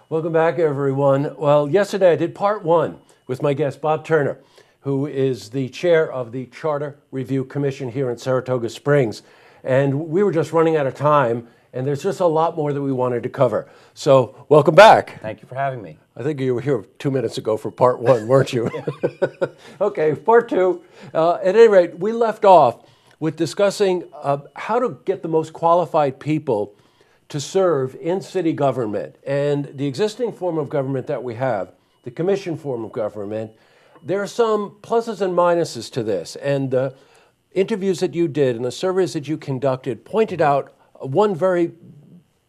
Welcome back, everyone. Well, yesterday I did part one with my guest, Bob Turner, who is the chair of the Charter Review Commission here in Saratoga Springs. And we were just running out of time, and there's just a lot more that we wanted to cover. So, welcome back. Thank you for having me. I think you were here 2 minutes ago for part one, weren't you? Okay, part two. At any rate, we left off with discussing how to get the most qualified people to serve in city government. And the existing form of government that we have, the commission form of government, there are some pluses and minuses to this. And the interviews that you did and the surveys that you conducted pointed out one very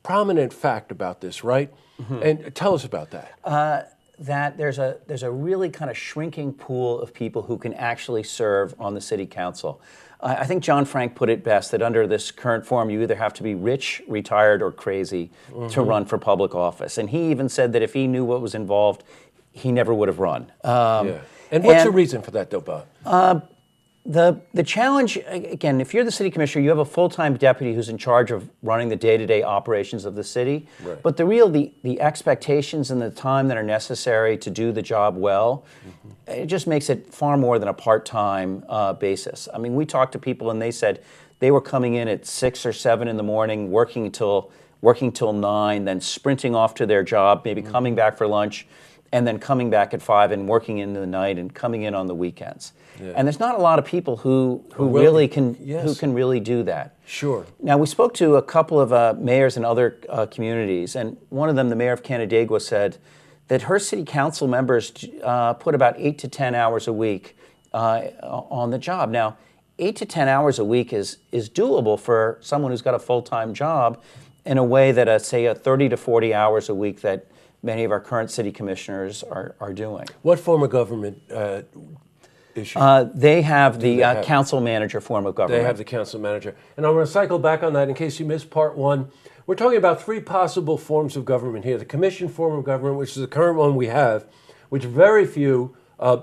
prominent fact about this, right? Mm-hmm. And tell us about that. That there's a really kind of shrinking pool of people who can actually serve on the city council. I think John Frank put it best that under this current form, you either have to be rich, retired, or crazy to run for public office. And he even said that if he knew what was involved, he never would have run. Yeah. And what's the reason for that, though, Bob? The challenge, again, if you're the city commissioner, you have a full-time deputy who's in charge of running the day-to-day operations of the city. Right. But the expectations and the time that are necessary to do the job well, it just makes it far more than a part-time basis. I mean, we talked to people and they said they were coming in at 6 or 7 in the morning, working till 9, then sprinting off to their job, maybe coming back for lunch, and then coming back at 5 and working into the night and coming in on the weekends. Yeah. And there's not a lot of people who really can do that. Sure. Now, we spoke to a couple of mayors in other communities, and one of them, the mayor of Canandaigua, said that her city council members put about 8 to 10 hours a week on the job. Now, 8 to 10 hours a week is doable for someone who's got a full-time job in a way that, say, 30 to 40 hours a week that many of our current city commissioners are doing. What form of government issue? They have the council manager form of government. They have the council manager. And I'm going to cycle back on that in case you missed part one. We're talking about 3 possible forms of government here. The commission form of government, which is the current one we have, which very few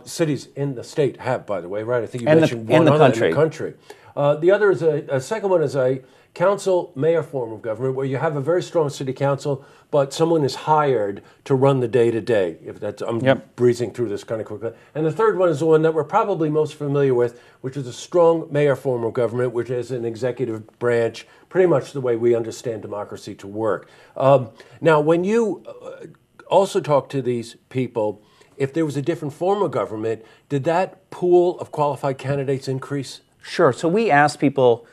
cities in the state have, by the way, right? I think you mentioned one other in the country. The other is a second one is a council-mayor form of government where you have a very strong city council, but someone is hired to run the day-to-day. If that's, I'm breezing through this kind of quickly. And the third one is the one that we're probably most familiar with, which is a strong mayor form of government, which is an executive branch, pretty much the way we understand democracy to work. Now, when you also talk to these people, if there was a different form of government, did that pool of qualified candidates increase? Sure. So we asked people,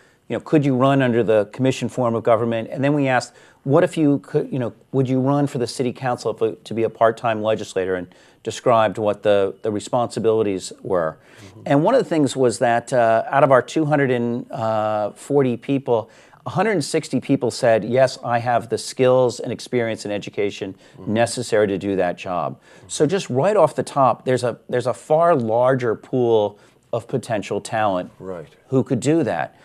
could you run under the commission form of government? And then we asked, what if you could, would you run for the city council to be a part-time legislator, and described what the responsibilities were. Mm-hmm. And one of the things was that out of our 240 people, 160 people said, yes, I have the skills and experience and education necessary to do that job. So just right off the top, there's a far larger pool of potential talent who could do that.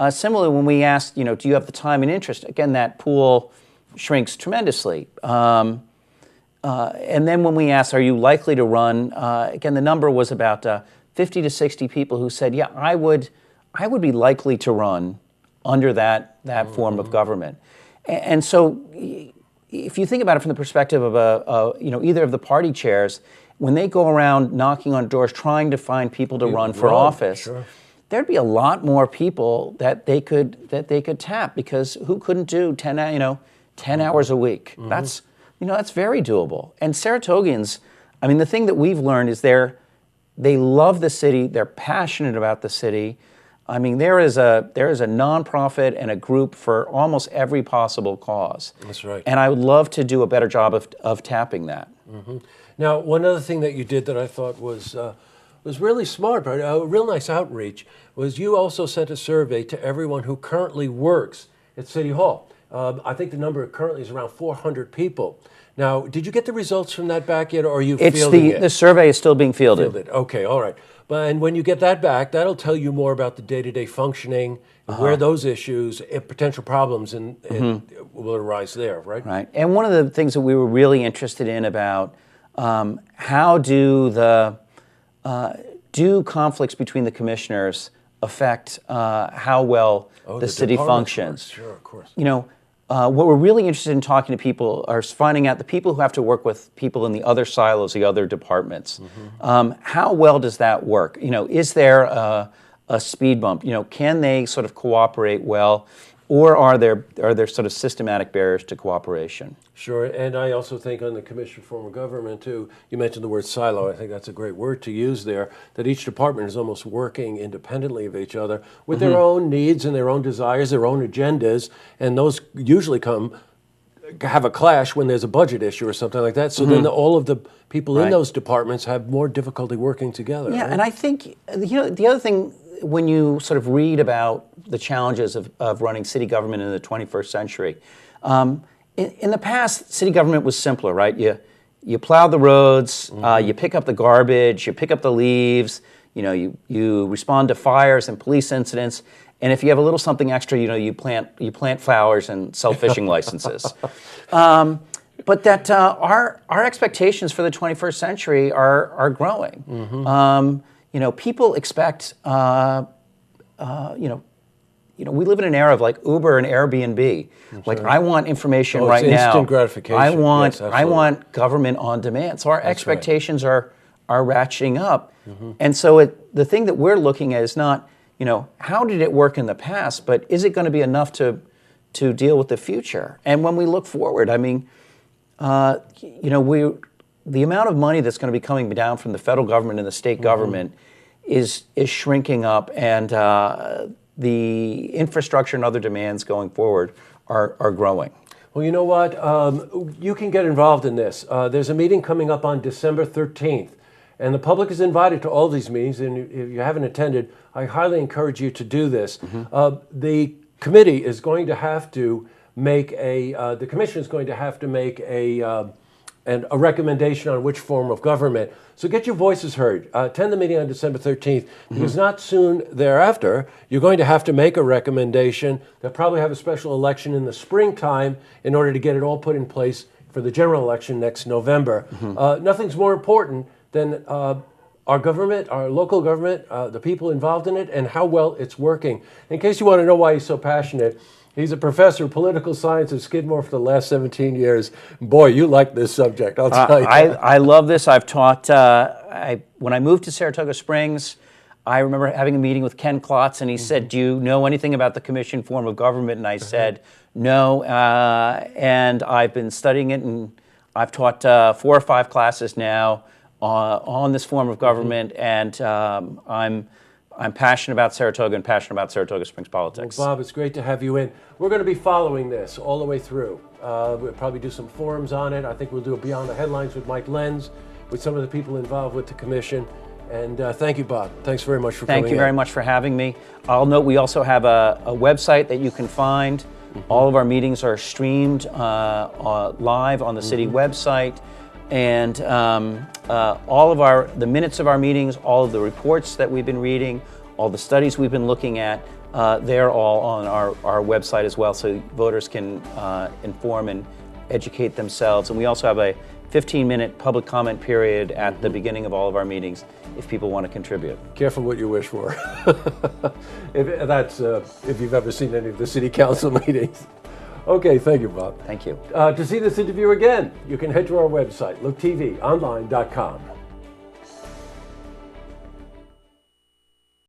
Similarly, when we asked, do you have the time and interest? Again, that pool shrinks tremendously. And then when we asked, are you likely to run? Again, the number was about 50 to 60 people who said, yeah, I would be likely to run under that form of government. And so, if you think about it from the perspective of either of the party chairs, when they go around knocking on doors trying to find people to run for office. Sure. There'd be a lot more people that they could tap, because who couldn't do 10 hours a week? Mm-hmm. That's very doable. And Saratogians, I mean, the thing that we've learned is they love the city, they're passionate about the city. I mean, there is a nonprofit and a group for almost every possible cause. That's right. And I would love to do a better job of tapping that. Mm-hmm. Now, one other thing that you did that I thought was really smart, but a real nice outreach, was you also sent a survey to everyone who currently works at City Hall. I think the number currently is around 400 people. Now, did you get the results from that back yet, or are you fielding it? The survey is still being fielded. Okay, all right. And when you get that back, that'll tell you more about the day-to-day functioning, where those issues, potential problems will arise there, right? Right. And one of the things that we were really interested in about how do conflicts between the commissioners affect how well the city functions? Sure, of course. what we're really interested in talking to people are finding out the people who have to work with people in the other silos, the other departments. How well does that work? Is there a speed bump? Can they sort of cooperate well, or are there sort of systematic barriers to cooperation? Sure, and I also think on the Commission form of government too, you mentioned the word silo. I think that's a great word to use there, that each department is almost working independently of each other with their own needs and their own desires, their own agendas, and those usually have a clash when there's a budget issue or something like that. So then all of the people in those departments have more difficulty working together. Yeah, right? and I think, the other thing, when you sort of read about the challenges of running city government in the 21st century, in the past, city government was simpler, right? You plow the roads, you pick up the garbage, you pick up the leaves, you respond to fires and police incidents, and if you have a little something extra, you plant flowers and sell fishing licenses. But that our expectations for the 21st century are growing. People expect, we live in an era of like Uber and Airbnb. Like, I want information right now. Instant gratification. I want government on demand. So our expectations are ratcheting up. And so the thing that we're looking at is not, how did it work in the past, but is it going to be enough to deal with the future? And when we look forward, I mean, the amount of money that's going to be coming down from the federal government and the state government is shrinking up, and the infrastructure and other demands going forward are growing. Well, you know what? You can get involved in this. There's a meeting coming up on December 13th, and the public is invited to all these meetings, and if you haven't attended, I highly encourage you to do this. The committee is going to have to make the commission is going to have to make a recommendation on which form of government. So get your voices heard. Attend the meeting on December 13th, because not soon thereafter, you're going to have to make a recommendation. They'll probably have a special election in the springtime in order to get it all put in place for the general election next November. Nothing's more important than our government, our local government, the people involved in it, and how well it's working. In case you want to know why he's so passionate, he's a professor of political science at Skidmore for the last 17 years. Boy, you like this subject, I'll tell you. I love this. I've taught, when I moved to Saratoga Springs, I remember having a meeting with Ken Klotz, and he said, do you know anything about the commission form of government? And I said, no, and I've been studying it, and I've taught 4 or 5 classes now on this form of government, and I'm passionate about Saratoga and passionate about Saratoga Springs politics. Well, Bob, it's great to have you in. We're going to be following this all the way through. We'll probably do some forums on it. I think we'll do a Beyond the Headlines with Mike Lenz, with some of the people involved with the commission. And thank you, Bob. Thanks very much for coming in. Thank you very much for having me. I'll note we also have a website that you can find. All of our meetings are streamed live on the city website. And all of the minutes of our meetings, all of the reports that we've been reading, all the studies we've been looking at, they're all on our website as well, so voters can inform and educate themselves. And we also have a 15-minute public comment period at the beginning of all of our meetings if people want to contribute. Careful what you wish for. If you've ever seen any of the city council meetings. Okay, thank you, Bob. Thank you. To see this interview again, you can head to our website, looktvonline.com.